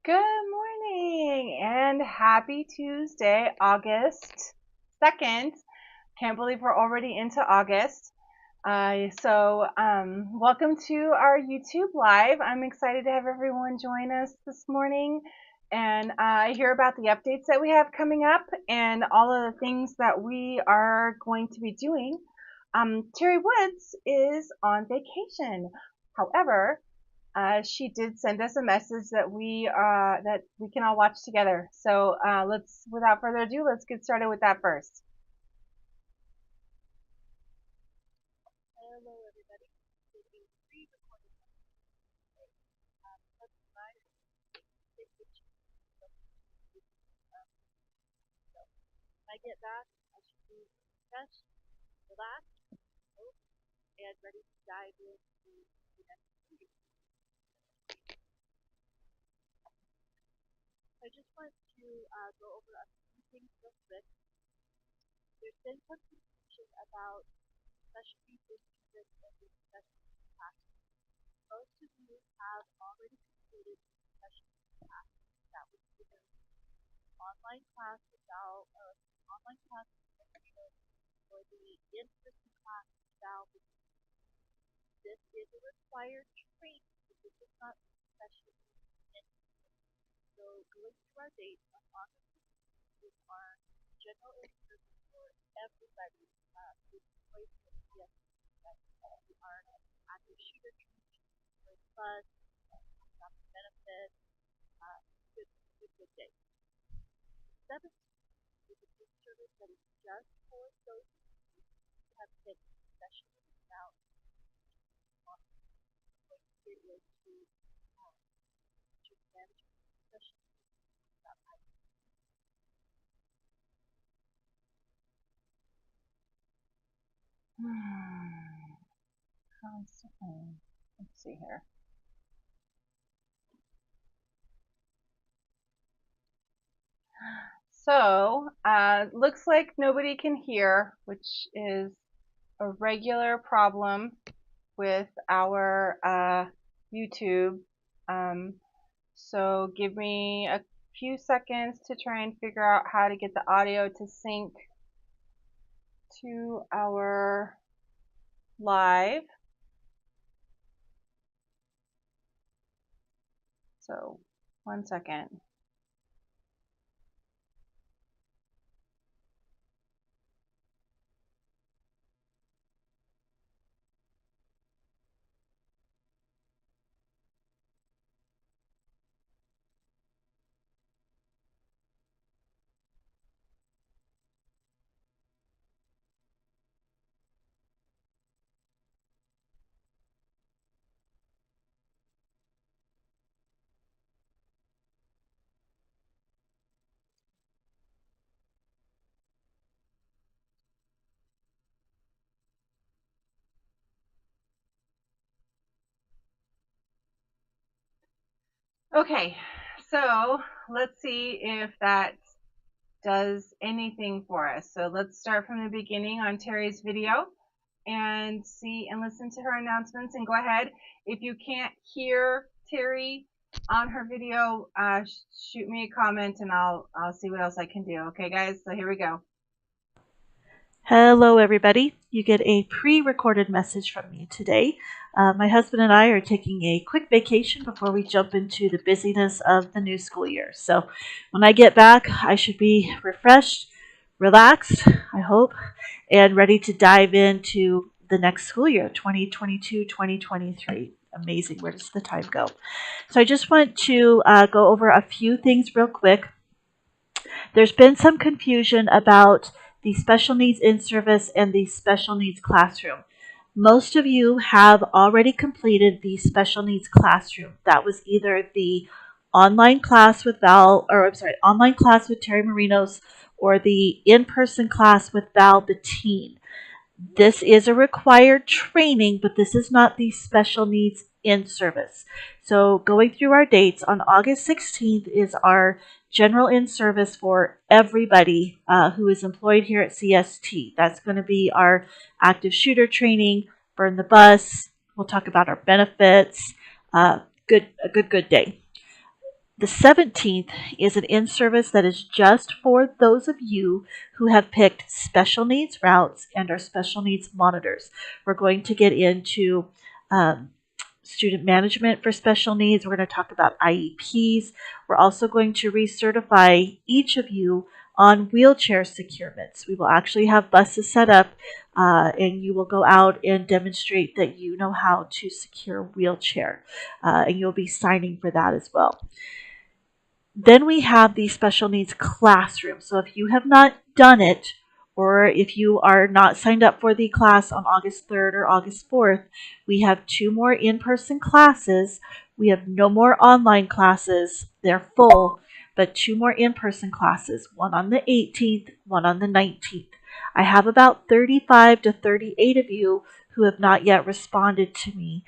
Good morning and happy Tuesday, August 2nd. Can't believe we're already into August. Welcome to our YouTube Live. I'm excited to have everyone join us this morning and hear about the updates that we have coming up and all of the things that we are going to be doing. Terry Woods is on vacation. However, she did send us a message that we can all watch together. So without further ado, let's get started with that first. Hello, everybody. It is pre-recorded. Let's try to take the so when I get back, I should be fresh, relaxed, and ready to dive into the next video. I just want to go over a few things real quick. There's been some confusion about specialty interest and the specialty class. Most of you have already completed the specialty class. That was either online class without online class or the in-person class without. This is a required training, but this is not specialty. So going to our date on August 16th is our general interview for everybody who's employed for the we are active shooter training for fun, benefits, good, good day. 17th is a group service that is just for those who have been specialists now. It is to manage specialists. Let's see here. So, looks like nobody can hear, which is a regular problem with our YouTube. So give me a few seconds to try and figure out how to get the audio to sync to our live. So 1 second. Okay, so let's see if that does anything for us. So let's start from the beginning on Terry's video and see and listen to her announcements, and go ahead. If you can't hear Terry on her video, shoot me a comment and I'll see what else I can do. Okay, guys, so here we go. Hello, everybody. You get a pre-recorded message from me today. My husband and I are taking a quick vacation before we jump into the busyness of the new school year. So when I get back, I should be refreshed, relaxed, I hope, and ready to dive into the next school year, 2022-2023. Amazing. Where does the time go? So I just want to go over a few things real quick. There's been some confusion about the special needs in-service and the special needs classroom. Most of you have already completed the special needs classroom. That was either the online class with online class with Terry Marinos, or the in-person class with Val Bettine. This is a required training, but this is not the special needs in service. So going through our dates, on August 16th is our general in service for everybody who is employed here at CST. That's going to be our active shooter training, burn the bus. We'll talk about our benefits. A good day. The 17th is an in-service that is just for those of you who have picked special needs routes and are special needs monitors. We're going to get into um, student management for special needs. We're going to talk about IEPs. We're also going to recertify each of you on wheelchair securements. We will actually have buses set up and you will go out and demonstrate that you know how to secure wheelchair. And you'll be signing for that as well. Then we have the special needs classroom. So if you have not done it, or if you are not signed up for the class on August 3rd or August 4th, we have 2 more in-person classes. We have no more online classes. They're full, but 2 more in-person classes, one on the 18th, one on the 19th. I have about 35 to 38 of you who have not yet responded to me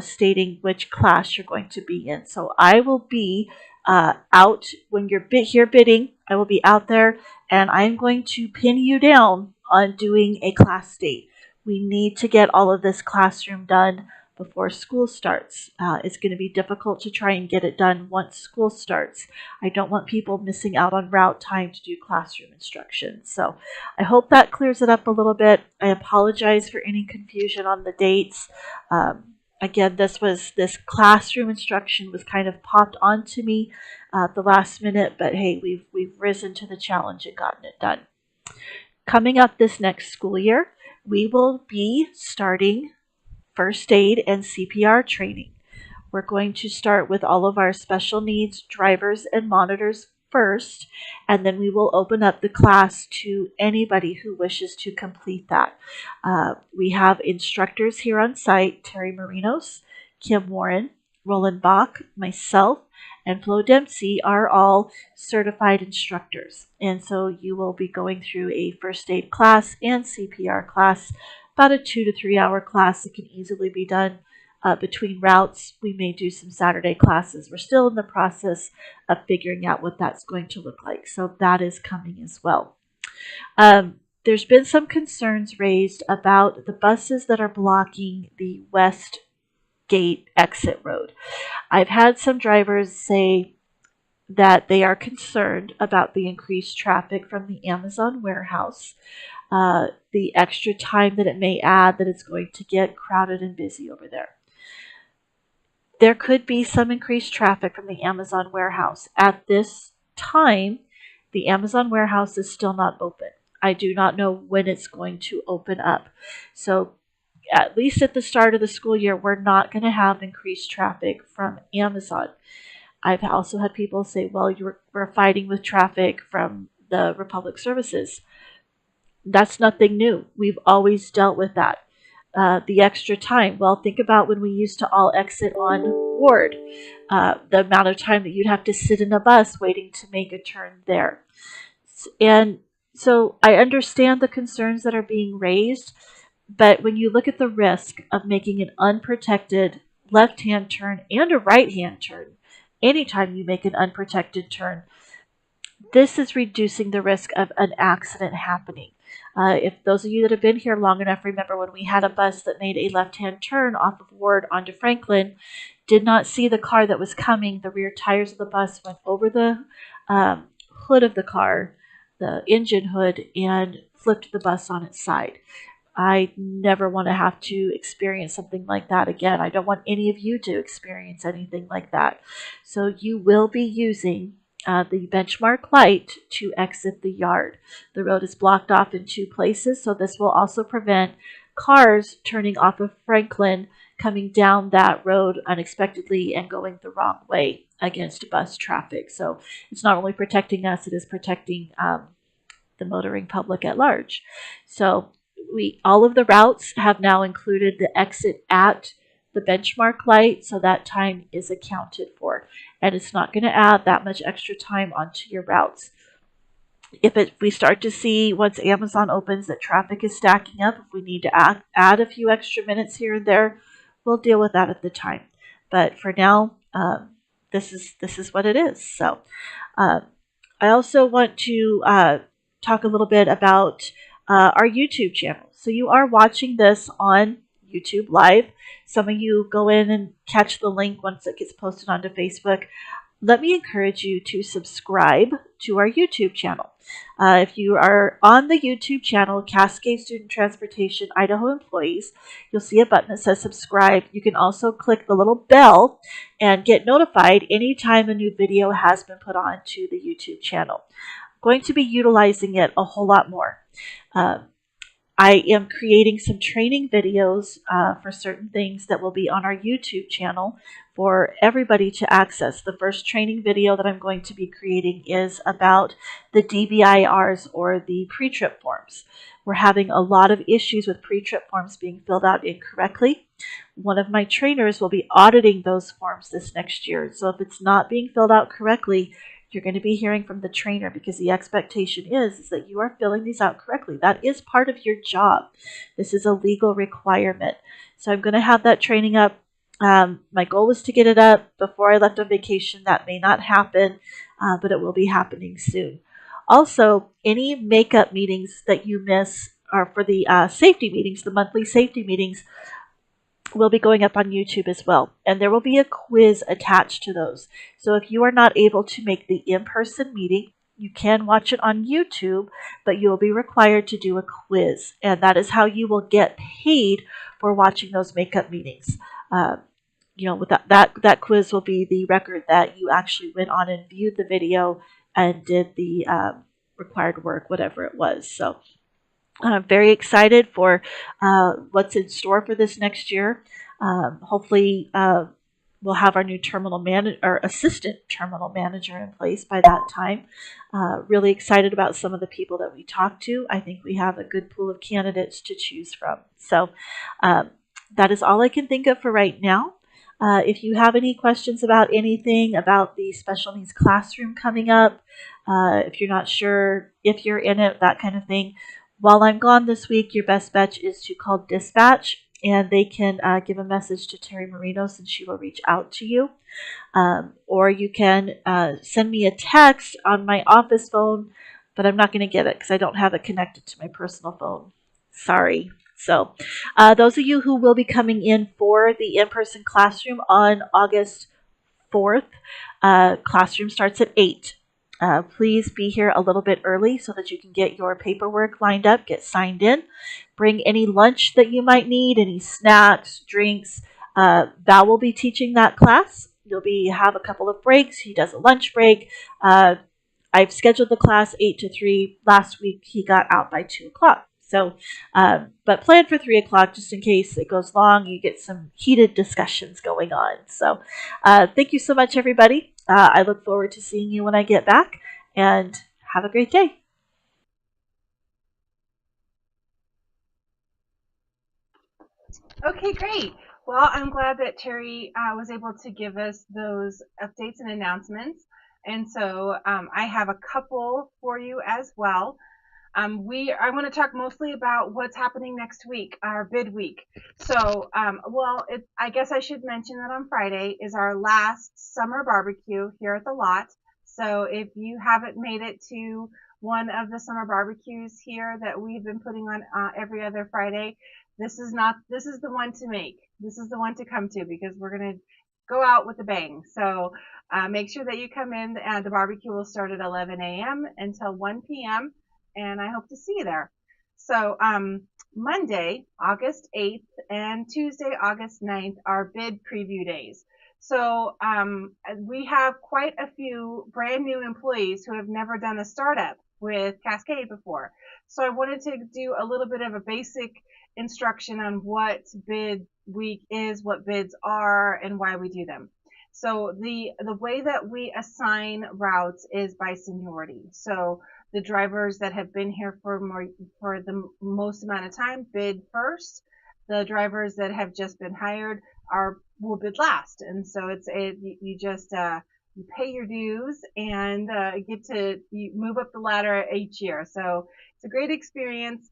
stating which class you're going to be in. So I will be out when you're here bidding. I will be out there and I'm going to pin you down on doing a class date. We need to get all of this classroom done before school starts. It's going to be difficult to try and get it done once school starts. I don't want people missing out on route time to do classroom instruction. So I hope that clears it up a little bit. I apologize for any confusion on the dates. Again, this classroom instruction was kind of popped onto me at the last minute, but hey, we've risen to the challenge and gotten it done. Coming up this next school year, we will be starting first aid and CPR training. We're going to start with all of our special needs drivers and monitors first, and then we will open up the class to anybody who wishes to complete that. We have instructors here on site, Terry Marinos, Kim Warren, Roland Bach, myself, and Flo Dempsey are all certified instructors. And so you will be going through a first aid class and CPR class, about a 2 to 3 hour class that can easily be done between routes. We may do some Saturday classes. We're still in the process of figuring out what that's going to look like. So that is coming as well. There's been some concerns raised about the buses that are blocking the West Gate exit road. I've had some drivers say that they are concerned about the increased traffic from the Amazon warehouse, the extra time that it may add, that it's going to get crowded and busy over there. There could be some increased traffic from the Amazon warehouse. At this time, the Amazon warehouse is still not open. I do not know when it's going to open up. So at least at the start of the school year, we're not going to have increased traffic from Amazon. I've also had people say, well, we're fighting with traffic from the Republic services. That's nothing new. We've always dealt with that. The extra time. Well, think about when we used to all exit on Ward, the amount of time that you'd have to sit in a bus waiting to make a turn there. And so I understand the concerns that are being raised, but when you look at the risk of making an unprotected left-hand turn and a right-hand turn, anytime you make an unprotected turn, this is reducing the risk of an accident happening. If those of you that have been here long enough remember when we had a bus that made a left-hand turn off of Ward onto Franklin, did not see the car that was coming. The rear tires of the bus went over the hood of the car, the engine hood, and flipped the bus on its side. I never want to have to experience something like that again. I don't want any of you to experience anything like that. So you will be using the benchmark light to exit the yard. The road is blocked off in 2 places, so this will also prevent cars turning off of Franklin, coming down that road unexpectedly and going the wrong way against bus traffic. So it's not only protecting us, it is protecting the motoring public at large. So all of the routes have now included the exit at the benchmark light, so that time is accounted for, and it's not going to add that much extra time onto your routes. If we start to see once Amazon opens that traffic is stacking up, if we need to add a few extra minutes here and there, we'll deal with that at the time. But for now, this is what it is. So I also want to talk a little bit about our YouTube channel. So you are watching this on YouTube Live. Some of you go in and catch the link once it gets posted onto Facebook. let me encourage you to subscribe to our YouTube channel. If you are on the YouTube channel, Cascade Student Transportation Idaho Employees, you'll see a button that says subscribe. You can also click the little bell and get notified anytime a new video has been put onto the YouTube channel. I'm going to be utilizing it a whole lot more. Uh, I am creating some training videos for certain things that will be on our YouTube channel for everybody to access. The first training video that I'm going to be creating is about the DBIRs, or the pre-trip forms. We're having a lot of issues with pre-trip forms being filled out incorrectly. One of my trainers will be auditing those forms this next year. So if it's not being filled out correctly, you're going to be hearing from the trainer, because the expectation is that you are filling these out correctly. That is part of your job. This is a legal requirement. So I'm going to have that training up. My goal was to get it up before I left on vacation. That may not happen, but it will be happening soon. Also, any makeup meetings that you miss are for the safety meetings, the monthly safety meetings, will be going up on YouTube as well. And there will be a quiz attached to those. So if you are not able to make the in-person meeting, you can watch it on YouTube, but you will be required to do a quiz. And that is how you will get paid for watching those makeup meetings. With that quiz will be the record that you actually went on and viewed the video and did the required work, whatever it was. So I'm very excited for what's in store for this next year. Hopefully, we'll have our new assistant terminal manager in place by that time. Really excited about some of the people that we talked to. I think we have a good pool of candidates to choose from. So that is all I can think of for right now. If you have any questions about anything about the special needs classroom coming up, if you're not sure if you're in it, that kind of thing, while I'm gone this week, your best bet is to call dispatch, and they can give a message to Terry Marinos, and she will reach out to you. Or you can send me a text on my office phone, but I'm not going to get it because I don't have it connected to my personal phone. Sorry. So those of you who will be coming in for the in-person classroom on August 4th, classroom starts at 8. Please be here a little bit early so that you can get your paperwork lined up, get signed in. Bring any lunch that you might need, any snacks, drinks. Val will be teaching that class. You'll have a couple of breaks. He does a lunch break. I've scheduled the class 8 to 3. Last week, he got out by 2 o'clock. So, but plan for 3 o'clock just in case it goes long. You get some heated discussions going on. So, thank you so much, everybody. I look forward to seeing you when I get back, and have a great day. Okay, great. Well, I'm glad that Terry was able to give us those updates and announcements. And so I have a couple for you as well. I want to talk mostly about what's happening next week, our bid week. So, I guess I should mention that on Friday is our last summer barbecue here at the lot. So if you haven't made it to one of the summer barbecues here that we've been putting on every other Friday, this is the one to make. This is the one to come to, because we're going to go out with a bang. So make sure that you come in. The barbecue will start at 11 a.m. until 1 p.m. and I hope to see you there. So Monday, August 8th, and Tuesday, August 9th are bid preview days. So we have quite a few brand new employees who have never done a startup with Cascade before. So I wanted to do a little bit of a basic instruction on what bid week is, what bids are, and why we do them. So the way that we assign routes is by seniority. So the drivers that have been here for the most amount of time bid first. The drivers that have just been hired will bid last. And so you just you pay your dues and you move up the ladder each year. So it's a great experience.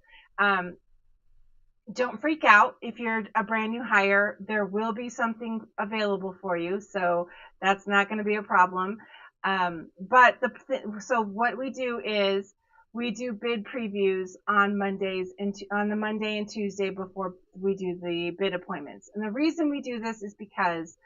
Don't freak out if you're a brand new hire. There will be something available for you, so that's not going to be a problem. So what we do is we do bid previews on Mondays and on the Monday and Tuesday before we do the bid appointments. And the reason we do this is because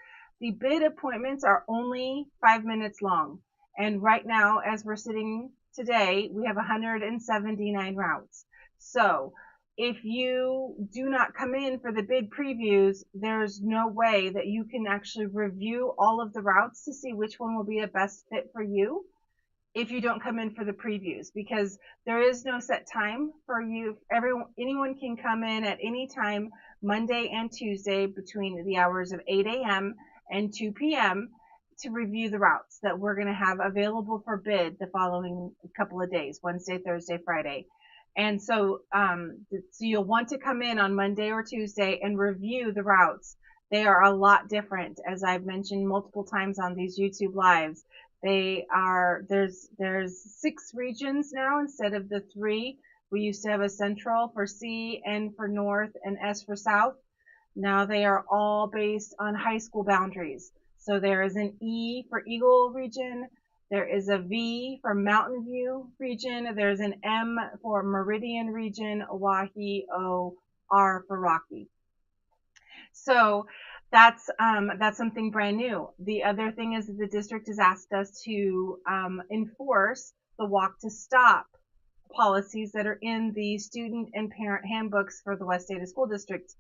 The bid appointments are only 5 minutes long. And right now, as we're sitting today, we have 179 routes. So if you do not come in for the bid previews, there's no way that you can actually review all of the routes to see which one will be a best fit for you if you don't come in for the previews, because there is no set time for you. Anyone can come in at any time, Monday and Tuesday, between the hours of 8 a.m. and 2 p.m. to review the routes that we're going to have available for bid the following couple of days, Wednesday, Thursday, Friday. And so you'll want to come in on Monday or Tuesday and review the routes. They are a lot different, as I've mentioned multiple times on these YouTube lives. There's 6 regions now instead of the 3. We used to have a central for C, N for north, and S for south. Now they are all based on high school boundaries. So there is an E for Eagle region. There is a V for Mountain View region. There's an M for Meridian region, Oahe, O, R for Rocky. So that's something brand new. The other thing is that the district has asked us to enforce the walk to stop policies that are in the student and parent handbooks for the West Ada School District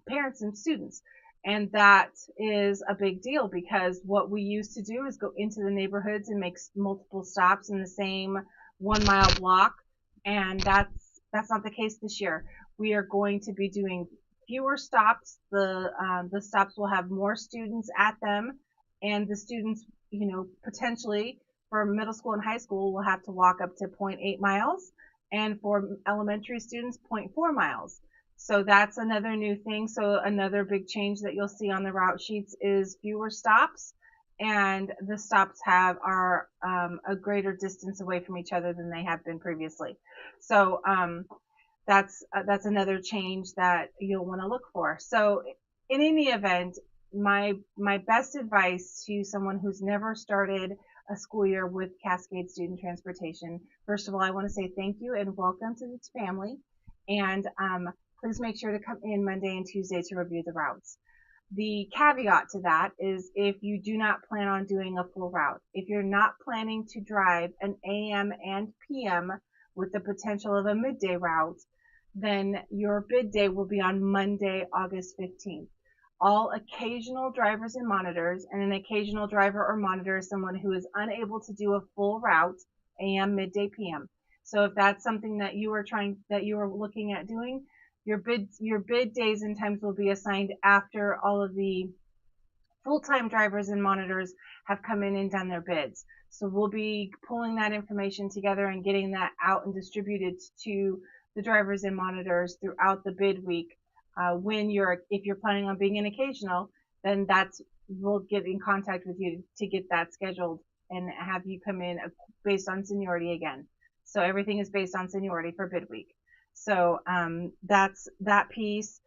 parents and students. And that is a big deal, because what we used to do is go into the neighborhoods and make multiple stops in the same 1 mile block. And that's not the case this year. We are going to be doing fewer stops. The stops will have more students at them, and the students, potentially for middle school and high school will have to walk up to 0.8 miles, and for elementary students 0.4 miles. So that's another new thing. So another big change that you'll see on the route sheets is fewer stops, and the stops are a greater distance away from each other than they have been previously. So that's another change that you'll want to look for. So in any event, my best advice to someone who's never started a school year with Cascade Student Transportation, first of all, I want to say thank you and welcome to the family. And please make sure to come in Monday and Tuesday to review the routes. The caveat to that is if you do not plan on doing a full route, if you're not planning to drive an AM and PM with the potential of a midday route, then your bid day will be on Monday, August 15th. All occasional drivers and monitors, and an occasional driver or monitor is someone who is unable to do a full route, AM, midday, PM. So if that's something that you are looking at doing, your bid days and times will be assigned after all of the full-time drivers and monitors have come in and done their bids. So we'll be pulling that information together and getting that out and distributed to the drivers and monitors throughout the bid week. If you're planning on being an occasional, then we'll get in contact with you to get that scheduled and have you come in based on seniority again. So everything is based on seniority for bid week. So that's that piece.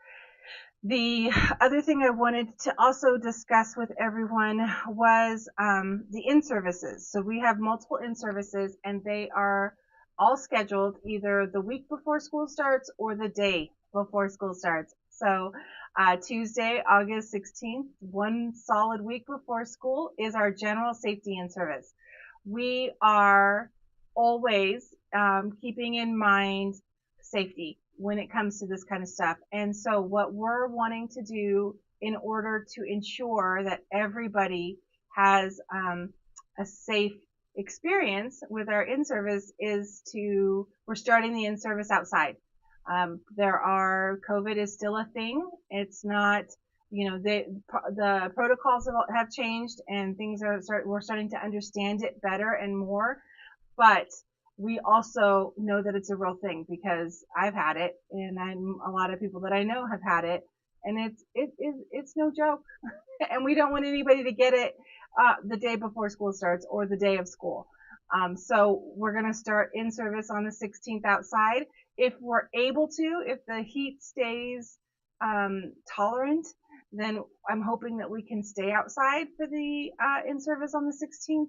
The other thing I wanted to also discuss with everyone was the in-services. So we have multiple in-services, and they are all scheduled either the week before school starts or the day before school starts. So Tuesday, August 16th, one solid week before school, is our general safety in-service. We are always keeping in mind safety when it comes to this kind of stuff. And so what we're wanting to do in order to ensure that everybody has a safe experience with our in-service is we're starting the in-service outside. COVID is still a thing. It's not, the protocols have changed and we're starting to understand it better and more, but we also know that it's a real thing because I've had it, and a lot of people that I know have had it, and it's no joke. And we don't want anybody to get it the day before school starts or the day of school. So we're going to start in service on the 16th outside. If we're able to, if the heat stays tolerant, then I'm hoping that we can stay outside for the in service on the 16th.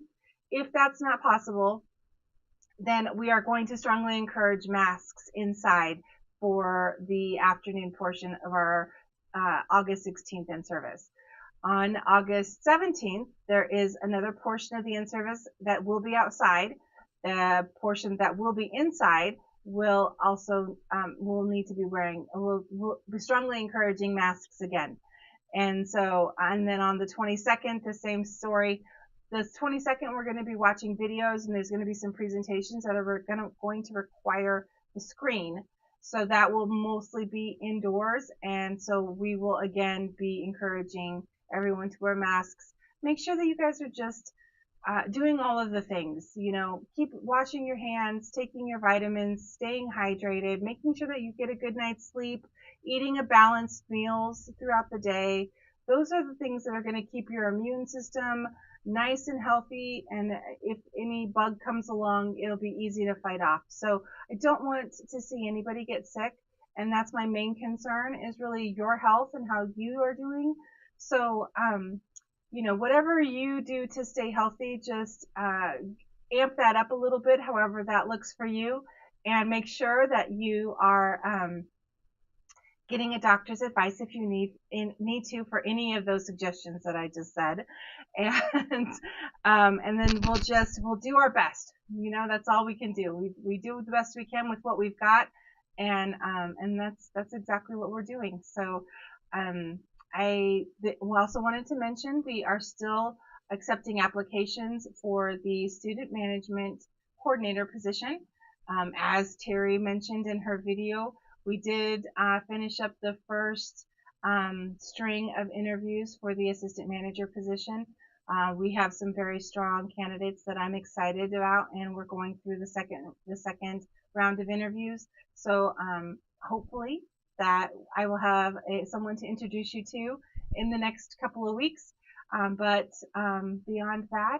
If that's not possible, then we are going to strongly encourage masks inside for the afternoon portion of our August 16th in service. On August 17th, there is another portion of the in-service that will be outside. The portion that will be inside will also will need to be wearing. Will be strongly encouraging masks again. And so, and then on the 22nd, the same story. The 22nd, we're going to be watching videos, and there's going to be some presentations that are going to require the screen. So that will mostly be indoors. And so we will again be encouraging everyone to wear masks. Make sure that you guys are just doing all of the things, keep washing your hands, taking your vitamins, staying hydrated, making sure that you get a good night's sleep, eating a balanced meals throughout the day. Those are the things that are going to keep your immune system nice and healthy. And if any bug comes along, it'll be easy to fight off. So I don't want to see anybody get sick. And that's my main concern, is really your health and how you are doing. So, whatever you do to stay healthy, just amp that up a little bit, however that looks for you, and make sure that you are getting a doctor's advice if you need to for any of those suggestions that I just said, and and then we'll do our best. That's all we can do. We do the best we can with what we've got, and that's exactly what we're doing. So we also wanted to mention we are still accepting applications for the student management coordinator position. As Terry mentioned in her video, we did finish up the first string of interviews for the assistant manager position. We have some very strong candidates that I'm excited about, and we're going through the second round of interviews. So hopefully that I will have someone to introduce you to in the next couple of weeks. But beyond that,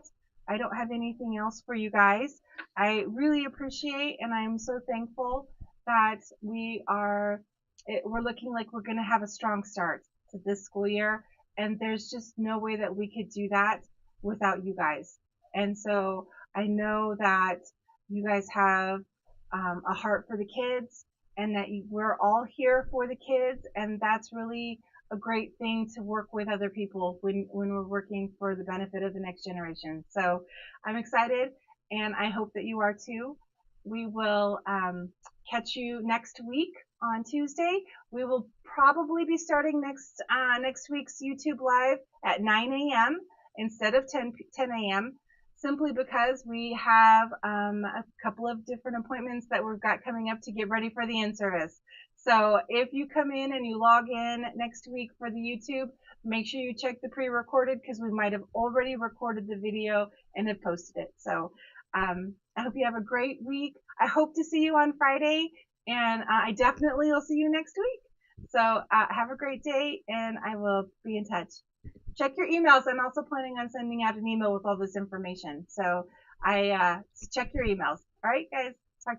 I don't have anything else for you guys. I really appreciate, and I'm so thankful that we're looking like we're going to have a strong start to this school year. And there's just no way that we could do that without you guys. And so I know that you guys have a heart for the kids, and that we're all here for the kids. And that's really a great thing to work with other people when we're working for the benefit of the next generation. So I'm excited, and I hope that you are too. We will catch you next week on Tuesday. We will probably be starting next week's YouTube live at 9 a.m. instead of 10 a.m. simply because we have a couple of different appointments that we've got coming up to get ready for the in-service. So if you come in and you log in next week for the YouTube, make sure you check the pre-recorded, because we might have already recorded the video and have posted it. So I hope you have a great week. I hope to see you on Friday, and I definitely will see you next week. So have a great day, and I will be in touch. Check your emails. I'm also planning on sending out an email with all this information. So check your emails. All right, guys.